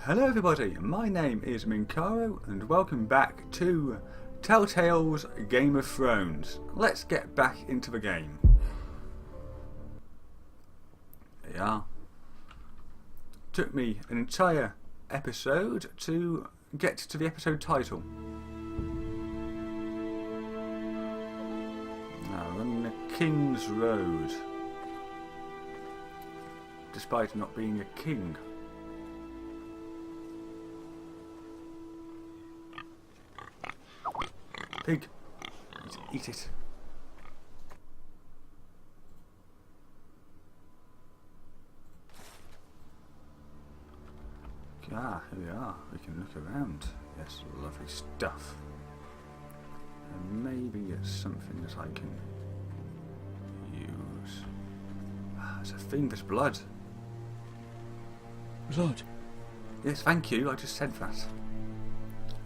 Hello everybody, my name is Minkaro and welcome back to Telltale's Game of Thrones. Let's get back into the game. There you are. Took me an entire episode to get to the episode title. Now we're on the King's Road. Despite not being a king. Pig, eat it. Ah, here we are. We can look around. Yes, lovely stuff. And maybe it's something that I can use. Ah, it's a fiendish blood. Blood? Yes, thank you. I just said that.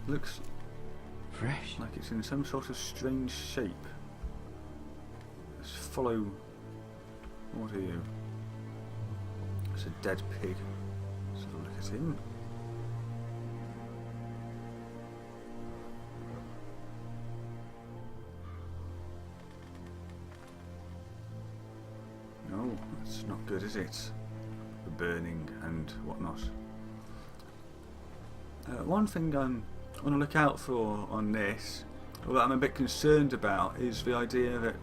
Looks Fresh. like it's in some sort of strange shape. Let's follow. What are you? It's a dead pig. Let's have a look at him. No, that's not good, is it? The burning and whatnot. One thing I'm want to look out for on this, or that I'm a bit concerned about, is the idea that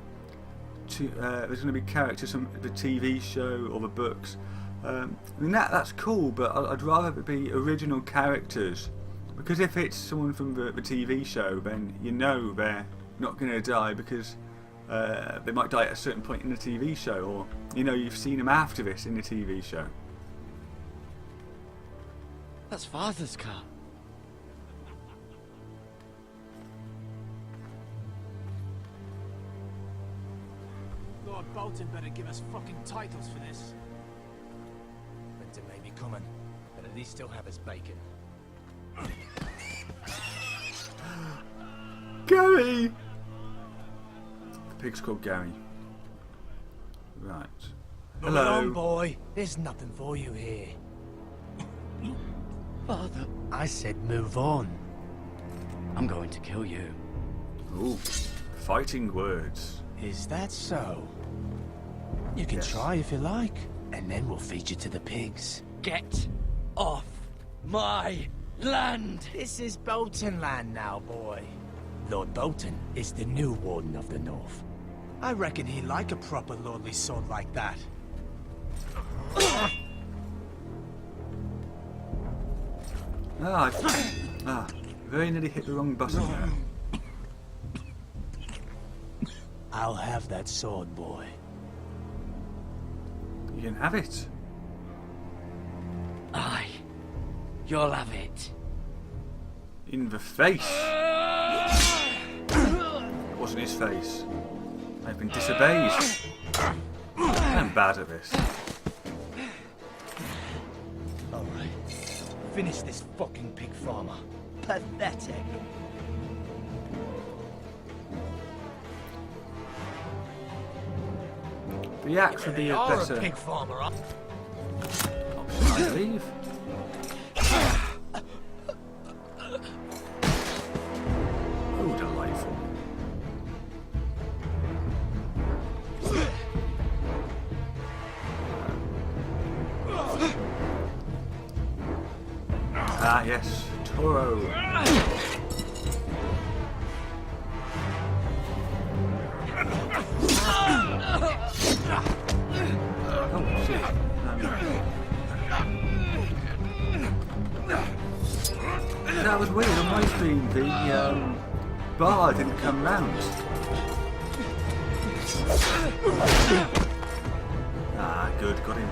there's going to be characters from the TV show or the books. I mean that's cool, but I'd rather it be original characters, because if it's someone from the TV show, then you know they're not going to die because they might die at a certain point in the TV show, or you know you've seen them after this in the TV show. That's Father's car. Lord Bolton better give us fucking titles for this. Winter may be coming, but at least still have his bacon. Gary! The pig's called Gary. Right. Move Hello. on, boy. There's nothing for you here. Father, I said move on. I'm going to kill you. Ooh, fighting words. Is that so? You can Yes. try if you like, and then we'll feed you to the pigs. Get off my land! This is Bolton land now, boy. Lord Bolton is the new Warden of the North. I reckon he'd like a proper lordly sword like that. Very nearly hit the wrong button there. I'll have that sword, boy. You can have it. Aye. You'll have it. In the face. It wasn't his face. I've been disobeyed. I'm bad at this. Alright. Finish this fucking pig farmer. Pathetic. The axe would be a better pig farmer, huh? option, I believe. Oh, delightful. Ah, yes, Toro. Oh, shit. That was weird. On my screen, the bar didn't come round. Ah, good, got him.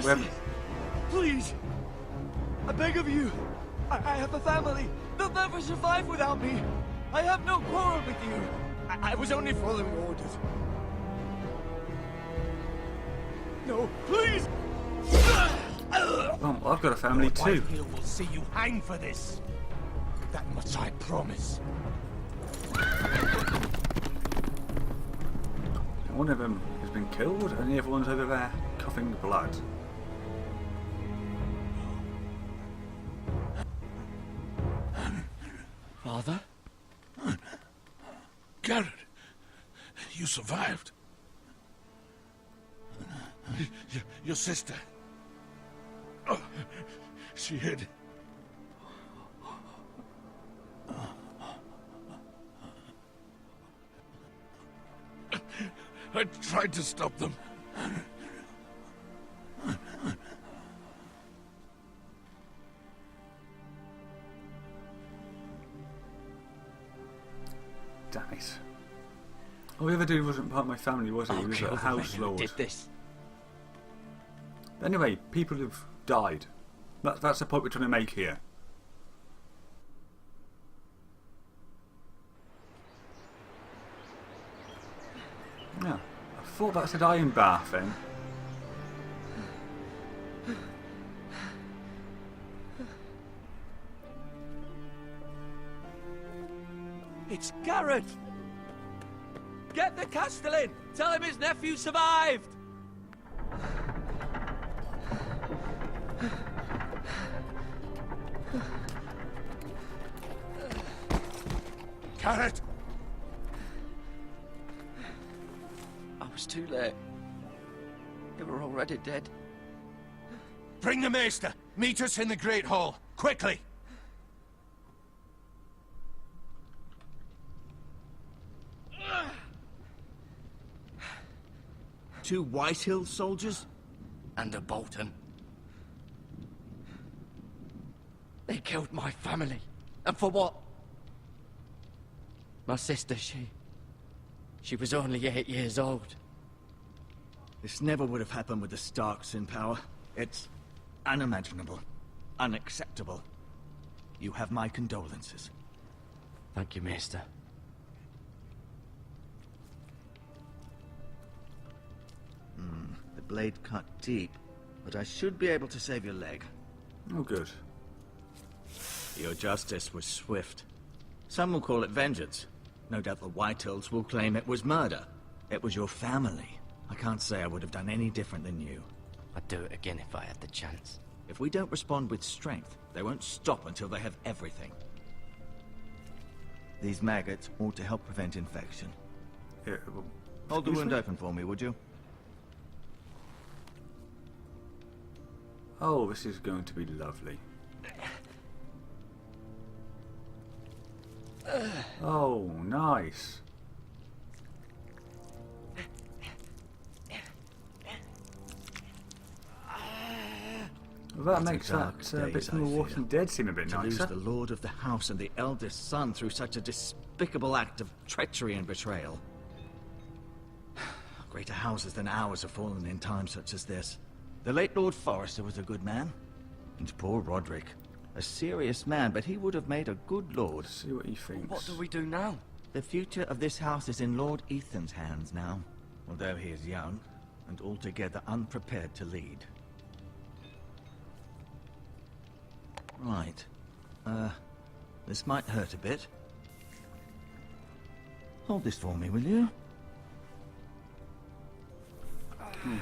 Where- Please, I beg of you. I have a family. They'll never survive without me. I have no quarrel with you. I was only following orders. No, please. Oh, I've got a family too. Whitehill will see you hang for this. That much I promise. One of them has been killed, and the other one's over there coughing blood. Father? Garrett, you survived. Your sister. Oh, she hid. I tried to stop them. Damn it. All the other dude wasn't part of my family, was he? He was a house lord. Did this? Anyway, people have died. That's the point we're trying to make here. Yeah, I thought that said iron bath then. It's Garrett! Get the Castellan! Tell him his nephew survived! Garrett! I was too late. They were already dead. Bring the Maester! Meet us in the Great Hall! Quickly! Two Whitehill soldiers? And a Bolton. They killed my family. And for what? My sister, she was only 8 years old. This never would have happened with the Starks in power. It's unimaginable. Unacceptable. You have my condolences. Thank you, Maester. The blade cut deep, but I should be able to save your leg. Oh, good. Your justice was swift. Some will call it vengeance. No doubt the Whitehills will claim it was murder. It was your family. I can't say I would have done any different than you. I'd do it again if I had the chance. If we don't respond with strength, they won't stop until they have everything. These maggots ought to help prevent infection. Yeah, well, Hold the excuse wound me? open for me, would you? Oh, this is going to be lovely. Oh, nice. Well, that makes dark that bit days, from The I Walking fear. Dead seem a bit To lose nicer. the lord of the house and the eldest son through such a despicable act of treachery and betrayal. Greater houses than ours have fallen in times such as this. The late Lord Forrester was a good man. And poor Roderick. A serious man, but he would have made a good lord. See what he thinks. What do we do now? The future of this house is in Lord Ethan's hands now. Although he is young, and altogether unprepared to lead. Right. This might hurt a bit. Hold this for me, will you?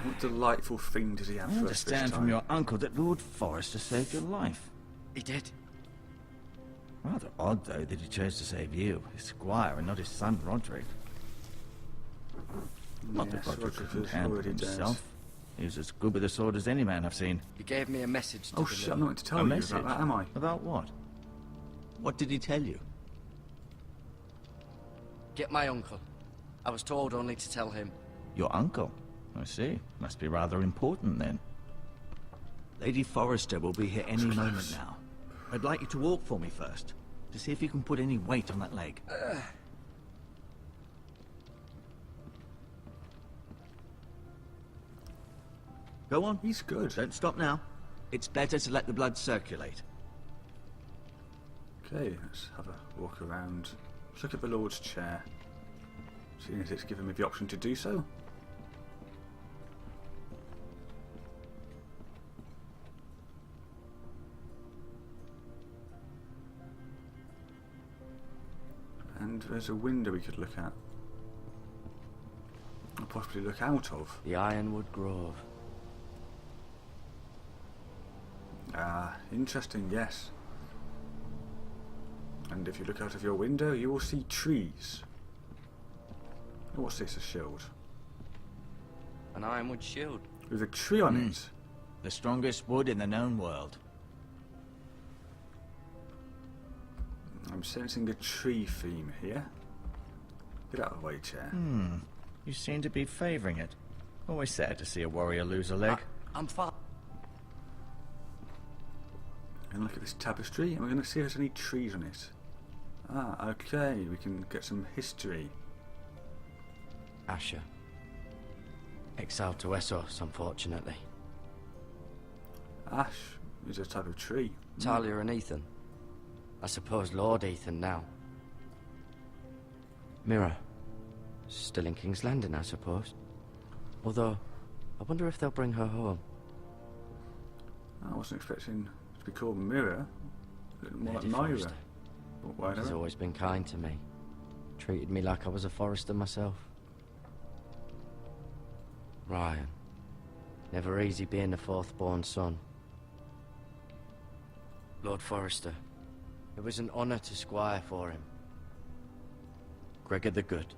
What delightful thing does he have I for us this understand from time? your uncle that Lord Forrester saved your life. He did. Rather odd, though, that he chose to save you, his squire, and not his son, Roderick. Not that Yes, Roderick Roderick couldn't is handle already dead. himself. He was as good with a sword as any man I've seen. He gave me a message to Oh deliver. shit, I'm not going to tell A you message? about that, am I? About what? What did he tell you? Get my uncle. I was told only to tell him. Your uncle? I see. Must be rather important, then. Lady Forrester will be here any moment now. I'd like you to walk for me first, to see if you can put any weight on that leg. Go on. He's good. Don't stop now. It's better to let the blood circulate. Okay, let's have a walk around. Let's look at the Lord's chair. Seeing as it's given me the option to do so. And there's a window we could look at. Or possibly look out of. The Ironwood Grove. Ah, interesting, yes. And if you look out of your window, you will see trees. What's this, a shield? An ironwood shield. With a tree on it. The strongest wood in the known world. I'm sensing a tree theme here. Get out of the way, chair. You seem to be favouring it. Always sad to see a warrior lose a leg. I'm fine. And look at this tapestry, and we're going to see if there's any trees on it. Ah, okay, we can get some history. Asher. Exiled to Essos, unfortunately. Ash is a type of tree. Talia and Ethan. I suppose Lord Ethan now. Mira. Still in King's Landing, I suppose. Although, I wonder if they'll bring her home. I wasn't expecting to be called Mirror. More like Lady Myra. Forrester. But whatever. She's always been kind to me. Treated me like I was a Forrester myself. Ryan. Never easy being the fourth-born son. Lord Forrester. It was an honour to squire for him. Gregor the Good.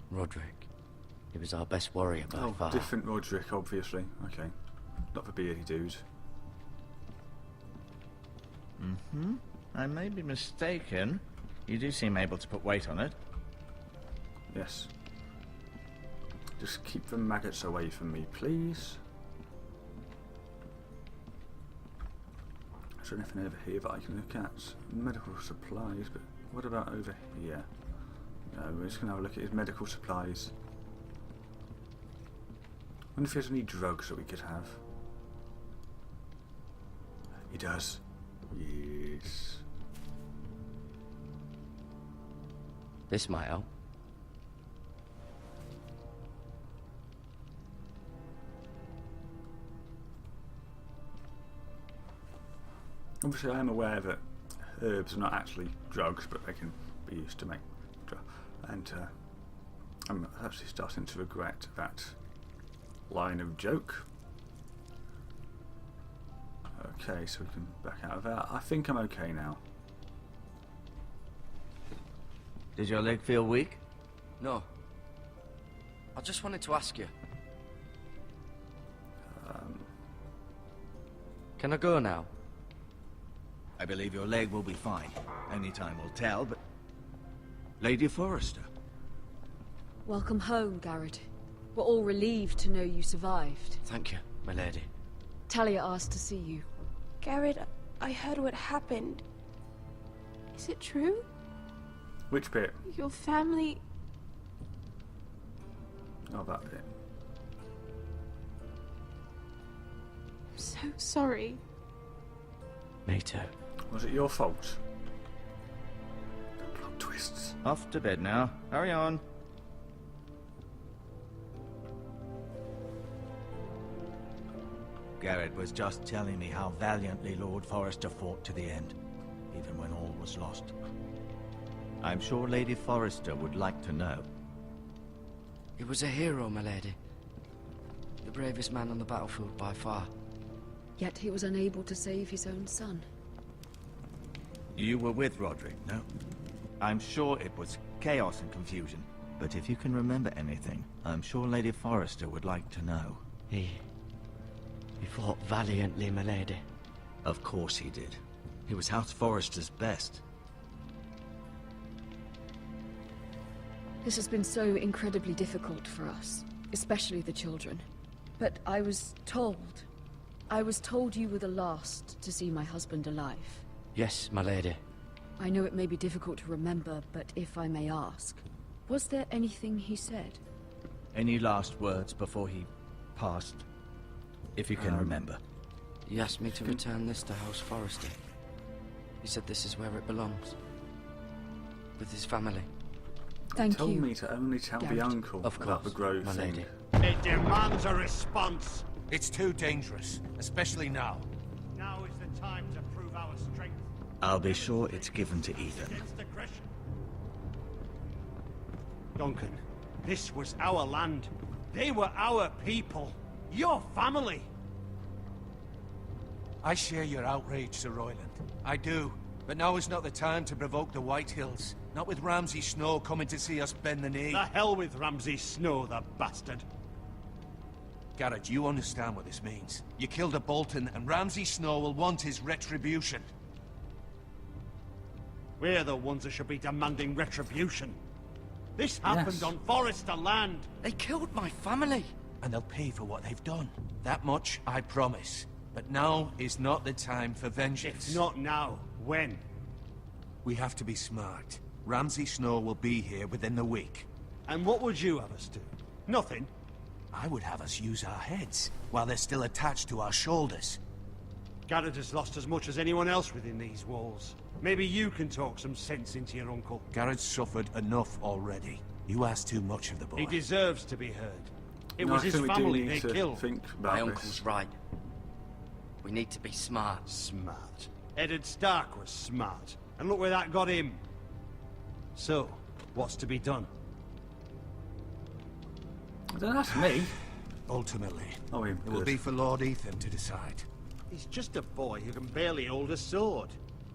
Roderick. He was our best warrior by far. Different Roderick, obviously. Okay. Not the beardy dude. I may be mistaken. You do seem able to put weight on it. Yes. Just keep the maggots away from me, please. Is there anything over here that I can look at? Medical supplies, but what about over here? No, we're just going to have a look at his medical supplies. I wonder if there's any drugs that we could have. He does. Yes. This might help. Obviously, I am aware that herbs are not actually drugs, but they can be used to make drugs. And I'm actually starting to regret that line of joke. Okay, so we can back out of that. I think I'm okay now. Does your leg feel weak? No. I just wanted to ask you. Can I go now? I believe your leg will be fine. Only time will tell, but... Lady Forrester. Welcome home, Garrett. We're all relieved to know you survived. Thank you, my lady. Talia asked to see you. Garrett, I heard what happened. Is it true? Which bit? Your family... Oh, that bit. I'm so sorry. Me too. Was it your fault? The plot twists. Off to bed now. Hurry on. Garrett was just telling me how valiantly Lord Forrester fought to the end, even when all was lost. I'm sure Lady Forrester would like to know. He was a hero, my lady. The bravest man on the battlefield by far. Yet he was unable to save his own son. You were with Roderick, no? I'm sure it was chaos and confusion. But if you can remember anything, I'm sure Lady Forrester would like to know. He fought valiantly, my lady. Of course he did. He was House Forrester's best. This has been so incredibly difficult for us, especially the children. But I was told you were the last to see my husband alive. Yes, my lady. I know it may be difficult to remember, but if I may ask, was there anything he said? Any last words before he passed? If you can remember. He asked me to return this to House Forrester. He said this is where it belongs. With his family. Thank you. Told me to only tell the Garrett. uncle Of about the course, grove my thing. lady. It demands a response. It's too dangerous, especially now. Now is the time to prove our strength. I'll be sure it's given to Ethan. Against aggression. Duncan, this was our land. They were our people. Your family. I share your outrage, Sir Royland. I do. But now is not the time to provoke the White Hills. Not with Ramsay Snow coming to see us bend the knee. The hell with Ramsay Snow, the bastard. Garrett, you understand what this means. You killed a Bolton, and Ramsay Snow will want his retribution. We're the ones that should be demanding retribution. This happened on Forester land. They killed my family. And they'll pay for what they've done. That much, I promise. But now is not the time for vengeance. If not now, when? We have to be smart. Ramsay Snow will be here within the week. And what would you have us do? Nothing. I would have us use our heads, while they're still attached to our shoulders. Garrett has lost as much as anyone else within these walls. Maybe you can talk some sense into your uncle. Garrett's suffered enough already. You ask too much of the boy. He deserves to be heard. It No, was I his think we do family need they to killed. think about My this. uncle's right. We need to be smart. Smart. Eddard Stark was smart. And look where that got him. So, what's to be done? Don't ask me. Ultimately, Oh, it will be for Lord Ethan to decide. He's just a boy who can barely hold a sword.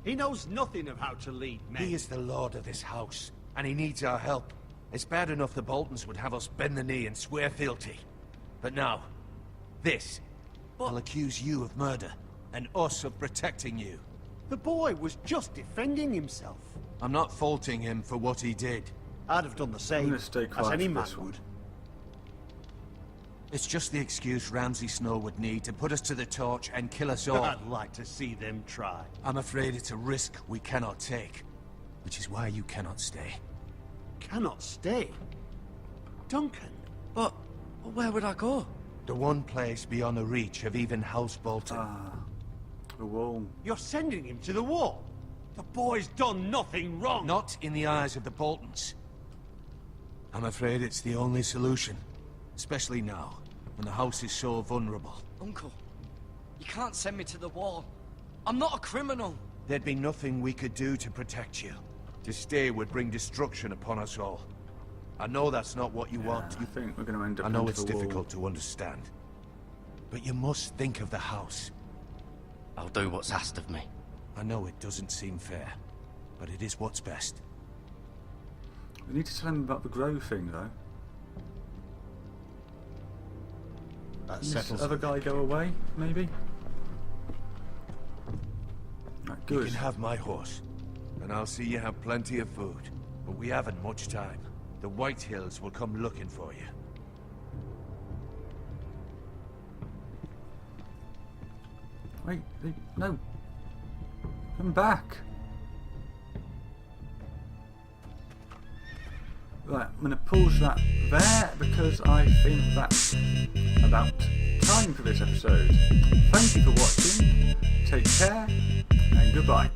He knows nothing of how to lead men. He is the lord of this house, and he needs our help. It's bad enough the Boltons would have us bend the knee and swear fealty. But now, this. I'll accuse you of murder, and us of protecting you. The boy was just defending himself. I'm not faulting him for what he did. I'd have done the I'm same, going to stay as quiet any for man this one. would. It's just the excuse Ramsay Snow would need to put us to the torch and kill us all. I'd like to see them try. I'm afraid it's a risk we cannot take, which is why you cannot stay. Cannot stay. Duncan. But where would I go? The one place beyond the reach of even House Bolton. The wall. You're sending him to the wall. The boy's done nothing wrong. Not in the eyes of the Boltons. I'm afraid it's the only solution. Especially now, when the house is so vulnerable. Uncle, you can't send me to the wall. I'm not a criminal. There'd be nothing we could do to protect you. To stay would bring destruction upon us all. I know that's not what you want. I think we're going to end up I know into it's the wall. difficult to understand. But you must think of the house. I'll do what's asked of me. I know it doesn't seem fair, but it is what's best. We need to tell him about the grow thing, though. That Does settles this other guy go away, maybe? Right, You good. can have my horse, and I'll see you have plenty of food. But we haven't much time. The White Hills will come looking for you. Wait, no. Come back. Right, I'm going to pause that there because I think that's about time for this episode. Thank you for watching, take care, and goodbye.